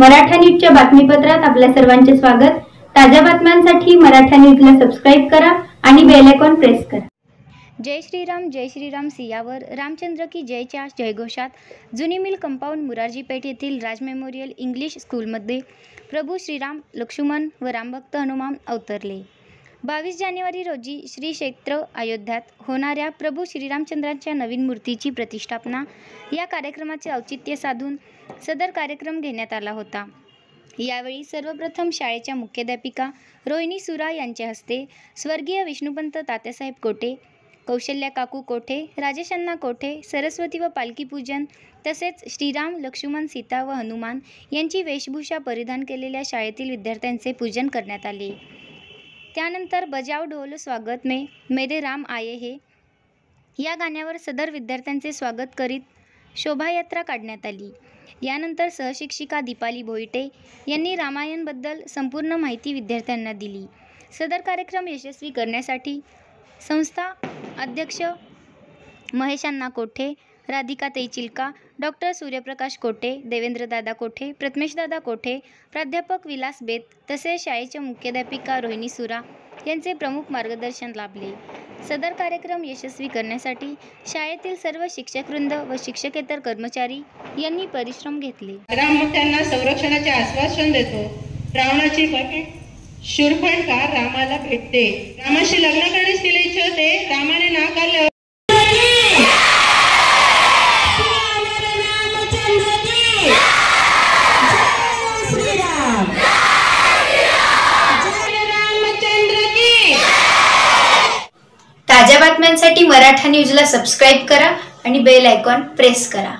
मराठा न्यूजच्या बातमीपत्रात आपल्या सर्वांचे स्वागत। ताज्या बातम्यांसाठी मराठा न्यूजला सबस्क्राइब करा आणि बेल आयकॉन प्रेस करा। जय श्रीराम सियावर रामचंद्र की जयच्या जयघोषात जुनी मिल कंपाऊंड मुरारजी पेठ येथील राज मेमोरियल इंग्लिश स्कूलमध्ये प्रभू श्रीराम, लक्ष्मण व रामभक्त हनुमान अवतरले। 22 जानेवारी रोजी श्री क्षेत्र अयोध्यात होणाऱ्या प्रभू श्रीरामचंद्रांच्या नवीन मूर्तीची प्रतिष्ठापना या कार्यक्रमाचे औचित्य साधून सदर कार्यक्रम घेण्यात आला होता। यावेळी सर्वप्रथम शाळेच्या मुख्याध्यापिका रोहिणी सुरा यांच्या हस्ते स्वर्गीय विष्णुपंत तात्यासाहेब कोठे, कौशल्या काकू कोठे, राजेश अण्णा कोठे, सरस्वती व पालखी पूजन तसेच श्रीराम, लक्ष्मण, सीता व हनुमान यांची वेशभूषा परिधान केलेल्या शाळेतील विद्यार्थ्यांचे पूजन करण्यात आले। त्यानंतर बजाव ढोल स्वागत में मेरे राम आये हे या गाण्यावर सदर विद्यार्थ्यांचे स्वागत करीत शोभायात्रा काढण्यात आली। यानंतर सहशिक्षिका दीपाली भोईटे यांनी रामायणबद्दल संपूर्ण माहिती विद्यार्थ्यांना दिली। सदर कार्यक्रम यशस्वी करण्यासाठी संस्था अध्यक्ष महेश अण्णा कोठे, राधिका चिलका, डॉक्टर सूर्यप्रकाश कोठे, देवेंद्र दादा कोठे, प्रथमेश दादा कोठे, प्राध्यापक विलास बेत तसेच शाळेच्या मुख्याध्यापिका रोहिणी सुरा यांचे प्रमुख मार्गदर्शन लाभले। सदर कार्यक्रम यशस्वी करण्यासाठी शाळेतील सर्व शिक्षकवृंद व शिक्षकेतर कर्मचारी यांनी परिश्रम घेतले। रामभक्तांना संरक्षणाचे आश्वासन देतो। रावणाची शूरपणखा रामाला भेटते। रामाशी लग्न करण्यास तिला इच्छा होते। रामाने नाकारले। ताज्या बातम्यांसाठी मराठा न्यूजला सबस्क्राइब करा आणि बेल आयकॉन प्रेस करा।